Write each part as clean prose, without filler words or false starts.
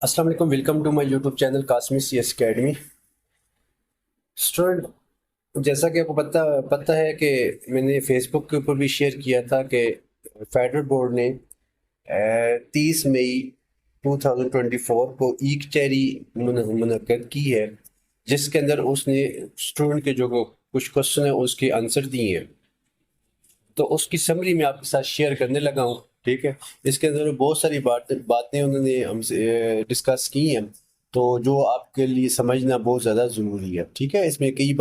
अस्सलाम वालेकुम, welcome to my YouTube channel Qasmi CS academy. Student, जैसा कि आपको पता पता है कि मैंने फेसबुक के ऊपर भी शेयर किया था कि फेडरल बोर्ड ने 30 मई 2024 को ईक चेरी मुनक्कद की है, जिसके अंदर उसने स्टूडेंट के जो कुछ क्वेश्चन है उसके आंसर दिए हैं। तो उसकी समरी मैं आपके साथ शेयर करने लगा हूँ। ठीक है, इसके अंदर बहुत सारी बातें उन्होंने हमसे डिस्कस की हैं, तो जो आपके लिए समझना बहुत ज़्यादा ज़रूरी है। ठीक है, इसमें कई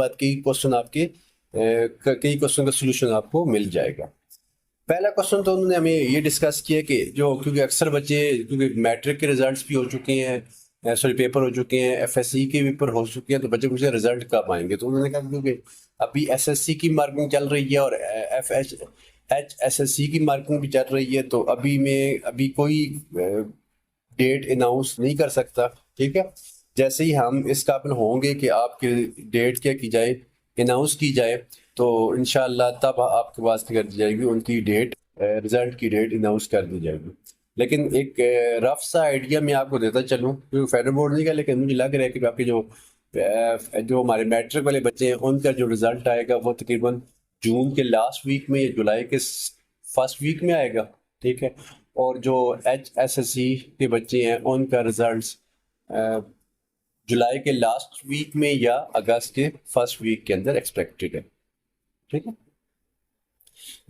क्वेश्चन आपके कई क्वेश्चन का सोल्यूशन आपको मिल जाएगा। पहला क्वेश्चन तो उन्होंने हमें ये डिस्कस किया कि जो क्योंकि अक्सर बच्चे, क्योंकि मैट्रिक के रिजल्ट्स भी हो चुके हैं, सॉरी पेपर हो चुके हैं, FSC के पेपर हो चुके हैं, तो बच्चे पूछे रिजल्ट कब आएंगे। तो उन्होंने कहा क्योंकि अभी SSC की मार्किंग चल रही है और HSC की मार्किंग भी चल रही है, तो अभी कोई डेट अनाउंस नहीं कर सकता। ठीक है, जैसे ही हम इस काबिल होंगे कि आपकी डेट क्या की जाए, अनाउंस की जाए, तो इंशाल्लाह तब आपके पास कर दी जाएगी उनकी डेट, रिजल्ट की डेट अनाउंस कर दी जाएगी। लेकिन एक रफ सा आइडिया मैं आपको देता चलूँ, क्योंकि फेडरल बोर्ड नहीं का, लेकिन मुझे लग रहा है कि आपके जो हमारे मैट्रिक वाले बच्चे हैं उनका जो रिजल्ट आएगा वो तकरीबन जून के लास्ट वीक में या जुलाई के फर्स्ट वीक में आएगा। ठीक है, और जो HSSC के बच्चे हैं उनका रिजल्ट जुलाई के लास्ट वीक में या अगस्त के फर्स्ट वीक के अंदर एक्सपेक्टेड है। ठीक है,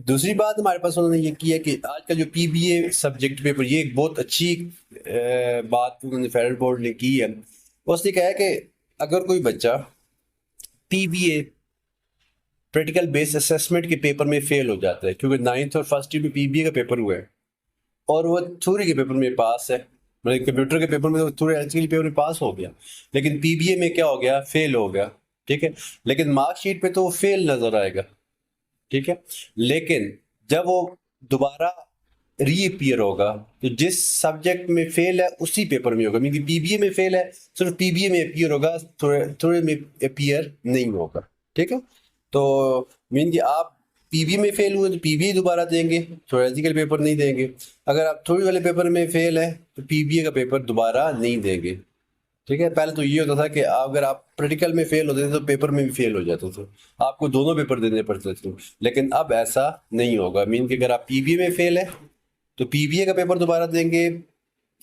दूसरी बात हमारे पास उन्होंने ये की है कि आज का जो PBA सब्जेक्ट पेपर, ये एक बहुत अच्छी बात उन्होंने फेडरल बोर्ड ने की है। उसने कहा है कि अगर कोई बच्चा PBA प्रैक्टिकल बेस्ड असेसमेंट के पेपर में फेल हो जाता है, क्योंकि 9th और फर्स्ट ईयर में PBA का पेपर हुआ है और वो थ्योरी के पेपर में पास है, मतलब कंप्यूटर के पेपर में तो थ्योरी पेपर में पास हो गया, लेकिन PBA में क्या हो गया, फेल हो गया। ठीक है, लेकिन मार्कशीट पे तो वो फेल नजर आएगा। ठीक है, लेकिन जब वो दोबारा रीअपियर होगा तो जिस सब्जेक्ट में फेल है उसी पेपर में होगा। मीन PBA में फेल है, सिर्फ PBA में अपियर होगा, थोड़े में अपियर नहीं होगा। ठीक है, तो मीन कि आप PBA में फेल हुए तो PBA दोबारा देंगे, थ्योरेटिकल पेपर नहीं देंगे। अगर आप थ्योरी वाले पेपर में फेल है तो PBA का पेपर दोबारा नहीं देंगे। ठीक है, पहले तो ये होता था कि अगर आप प्रैक्टिकल में फेल होते थे तो पेपर में भी फेल हो जाते थे, आपको दोनों पेपर देने पड़ते थे। लेकिन अब ऐसा नहीं होगा। मीन कि अगर आप PBA में फेल है तो PBA का पेपर दोबारा देंगे,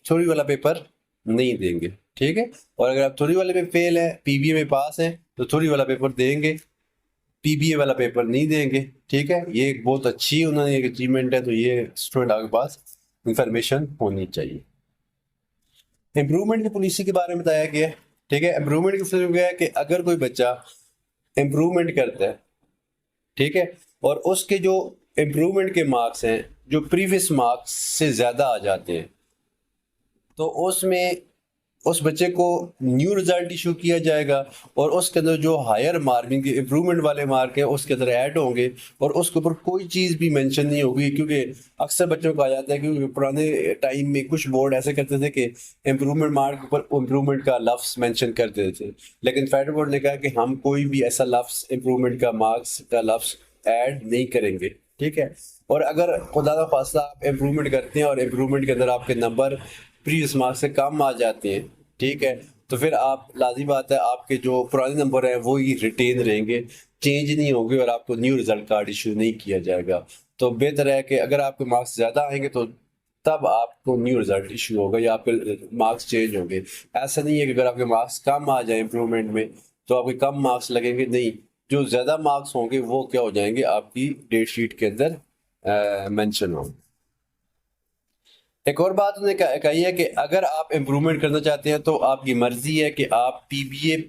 थ्योरी वाला पेपर नहीं देंगे। ठीक है, और अगर आप थ्योरी वाले में फेल है, PBA में पास है, तो थ्योरी वाला पेपर देंगे, PBA वाला पेपर नहीं देंगे। ठीक है, ये एक बहुत अच्छी उन्होंने एक अचीवमेंट है, तो ये स्टूडेंट आपके पास इंफॉर्मेशन होनी चाहिए। इम्प्रूवमेंट की पॉलिसी के बारे में बताया गया है। ठीक है, इम्प्रूवमेंट की पॉलिसी में गया है कि अगर कोई बच्चा इम्प्रूवमेंट करता है, ठीक है, और उसके जो इम्प्रूवमेंट के मार्क्स हैं जो प्रीवियस मार्क्स से ज़्यादा आ जाते हैं, तो उसमें उस बच्चे को न्यू रिजल्ट इशू किया जाएगा और उसके अंदर जो हायर मार्किंग के इम्प्रूवमेंट वाले मार्क हैं उसके अंदर ऐड होंगे और उसके ऊपर कोई चीज़ भी मेंशन नहीं होगी। क्योंकि अक्सर बच्चों को कहा जाता है, क्योंकि पुराने टाइम में कुछ बोर्ड ऐसे करते थे कि इम्प्रूवमेंट मार्क पर इम्प्रूवमेंट का लफ्स मेंशन करते थे, लेकिन फेडरल बोर्ड ने कहा कि हम कोई भी ऐसा लफ्स इम्प्रूवमेंट का मार्क्स का लफ्स ऐड नहीं करेंगे। ठीक है, और अगर खुदा ना खास्ता आप इम्प्रूवमेंट करते हैं और इम्प्रूवमेंट के अंदर आपके नंबर प्रीवियस मार्क्स से कम आ जाते हैं, ठीक है, तो फिर आप लाज़मी बात है आपके जो पुराने नंबर हैं वो ही रिटेन रहेंगे, चेंज नहीं होंगे और आपको न्यू रिजल्ट कार्ड इशू नहीं किया जाएगा। तो बेहतर है कि अगर आपके मार्क्स ज़्यादा आएंगे तो तब आपको न्यू रिजल्ट इशू होगा या आपके मार्क्स चेंज होंगे। ऐसा नहीं है कि अगर आपके मार्क्स कम आ जाए इम्प्रूवमेंट में तो आपके कम मार्क्स लगेंगे, नहीं, जो ज़्यादा मार्क्स होंगे वो क्या हो जाएंगे, आपकी डेट शीट के अंदर मेंशन होंगे। एक और बात उन्होंने कही है कि अगर आप इम्प्रूवमेंट करना चाहते हैं तो आपकी मर्जी है कि आप PBA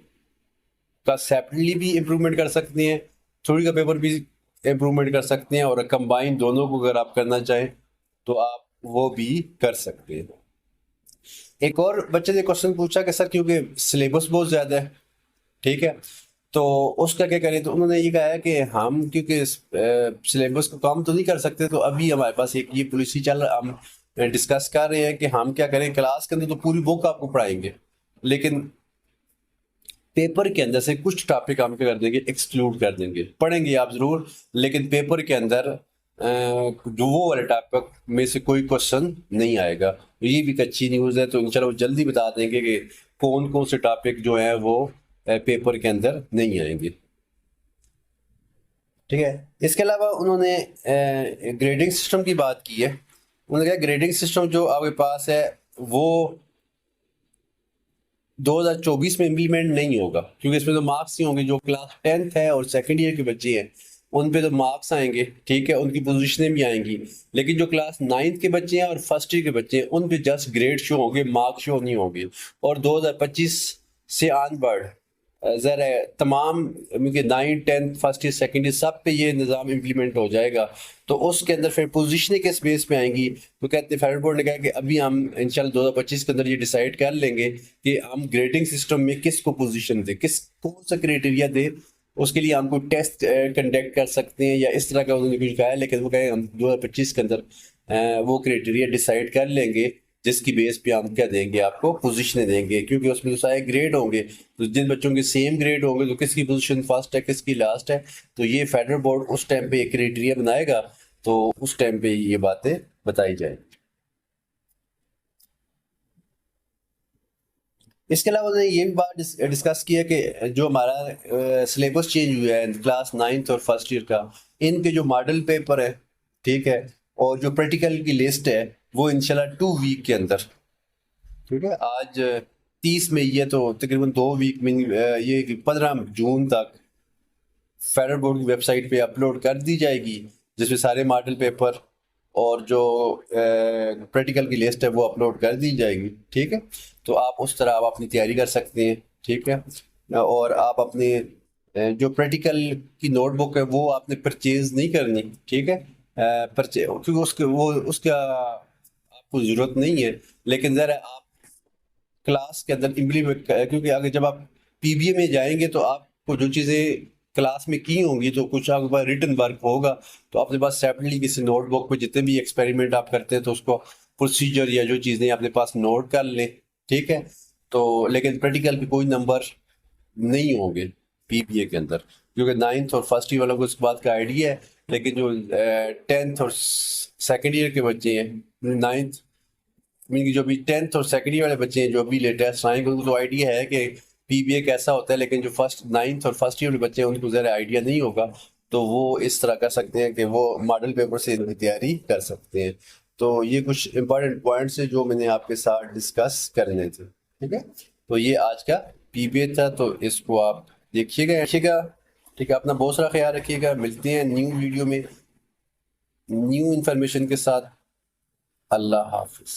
का सेपरेटली भी इम्प्रूवमेंट कर सकते हैं, थ्योरी का पेपर भी इम्प्रूवमेंट कर सकते हैं, और कंबाइन दोनों को अगर आप करना चाहें तो आप वो भी कर सकते हैं। एक और बच्चे ने क्वेश्चन पूछा कि सर क्योंकि सिलेबस बहुत ज़्यादा है, ठीक है, तो उसका क्या करें। तो उन्होंने ये कहा है कि हम क्योंकि सिलेबस को कम तो नहीं कर सकते, तो अभी हमारे पास एक ये पॉलिसी हम डिस्कस कर रहे हैं कि हम क्या करें, क्लास के अंदर तो पूरी बुक आपको पढ़ाएंगे, लेकिन पेपर के अंदर से कुछ टॉपिक हम क्या कर देंगे, एक्सक्लूड कर देंगे। पढ़ेंगे आप जरूर, लेकिन पेपर के अंदर जो वो वाले टॉपिक में से कोई क्वेश्चन नहीं आएगा। ये भी एक अच्छी न्यूज़ है। तो इंशाल्लाह वो जल्दी बता देंगे कि कौन कौन से टॉपिक जो है वो पेपर के अंदर नहीं आएंगे। ठीक है। इसके अलावा उन्होंने ग्रेडिंग सिस्टम की बात की है। उन्होंने कहा ग्रेडिंग सिस्टम जो आपके पास है वो 2024 में इम्प्लीमेंट नहीं होगा, क्योंकि इसमें तो मार्क्स ही होंगे। जो क्लास 10th है और सेकेंड ईयर के बच्चे हैं उन पे तो मार्क्स आएंगे, ठीक है, उनकी पोजीशनें भी आएंगी। लेकिन जो क्लास 9th के बच्चे हैं और फर्स्ट ईयर के बच्चे हैं उन पे जस्ट ग्रेड शो होंगे, मार्क्स शो नहीं होंगे। और 2025 से ऑनवर्ड ज़रा तमाम उनके 9, 10th, first year, second year सब पे ये निज़ाम इम्प्लीमेंट हो जाएगा। तो उसके अंदर फिर पोजीशनें किस बेस पे आएंगी। तो कहते हैं फेडरल बोर्ड ने कहा कि अभी हम इंशाल्लाह 2025 के अंदर ये डिसाइड कर लेंगे कि हम ग्रेडिंग सिस्टम में किसको पोजीशन दें, किस कौन सा क्राइटेरिया दें। उसके लिए हम कोई टेस्ट कंडक्ट कर सकते हैं या इस तरह का उन्होंने कुछ कहा है। लेकिन वो कहे हम 2025 के अंदर वो क्राइटेरिया डिसाइड कर लेंगे जिसकी बेस पे हम क्या देंगे, आपको पोजीशनें देंगे। क्योंकि उसमें तो सारे ग्रेड होंगे, तो जिन बच्चों के सेम ग्रेड होंगे तो किसकी पोजीशन फर्स्ट है किसकी लास्ट है, तो ये फेडरल बोर्ड उस टाइम पे एक क्राइटेरिया बनाएगा। तो उस टाइम पे ये बातें बताई जाए। इसके अलावा उन्होंने ये भी बात डिस्कस किया कि जो हमारा सिलेबस चेंज हुआ है क्लास 9th और फर्स्ट ईयर का, इनके जो मॉडल पेपर है, ठीक है, और जो प्रैक्टिकल की लिस्ट है वो इंशाल्लाह 2 वीक के अंदर, ठीक है, आज 30 मई है तो तकरीबन 2 वीक में ये 15 जून तक फेडरल बोर्ड की वेबसाइट पे अपलोड कर दी जाएगी, जिसमें सारे मॉडल पेपर और जो प्रैक्टिकल की लिस्ट है वो अपलोड कर दी जाएगी। ठीक है, तो आप उस तरह आप अपनी तैयारी कर सकते हैं। ठीक है, और आप अपने जो प्रैक्टिकल की नोटबुक है वो आपने परचेज नहीं करनी। ठीक है, परचे क्योंकि उसके वो उसका आपको ज़रूरत नहीं है। लेकिन ज़रा आप क्लास के अंदर इम्प्लीमेंट, क्योंकि अगर जब आप पीबीए में जाएंगे तो आपको जो चीज़ें क्लास में की होंगी तो कुछ आपके पास रिटन वर्क होगा, तो अपने पास सेपरेटली किसी नोटबुक पे जितने भी एक्सपेरिमेंट आप करते हैं तो उसको प्रोसीजर या जो चीज़ें अपने पास नोट कर लें। ठीक है, तो लेकिन प्रैक्टिकल पे कोई नंबर नहीं होंगे पीबीए के अंदर, क्योंकि 9th और फर्स्ट ईयर वालों को इस बात का आइडिया है। लेकिन जो 10th और सेकेंड ईयर के बच्चे हैं, 9th मीन की जो भी 10th और सेकेंड ईयर वाले बच्चे हैं जो भी लेटेस्ट आएंगे उनको तो आइडिया है कि पीबीए कैसा होता है। लेकिन जो 9th और फर्स्ट ईयर वाले बच्चे हैं उनको ज़रा आइडिया नहीं होगा, तो वो इस तरह कर सकते हैं कि वो मॉडल पेपर से इनकी तैयारी कर सकते हैं। तो ये कुछ इंपॉर्टेंट पॉइंट्स हैं जो मैंने आपके साथ डिस्कस करने थे। ठीक है, तो ये आज का पीबीए था, तो इसको आप देखिएगा। ठीक है, अपना बहुत सारा ख्याल रखिएगा। मिलते हैं न्यू वीडियो में न्यू इन्फॉर्मेशन के साथ। अल्लाह हाफिज़।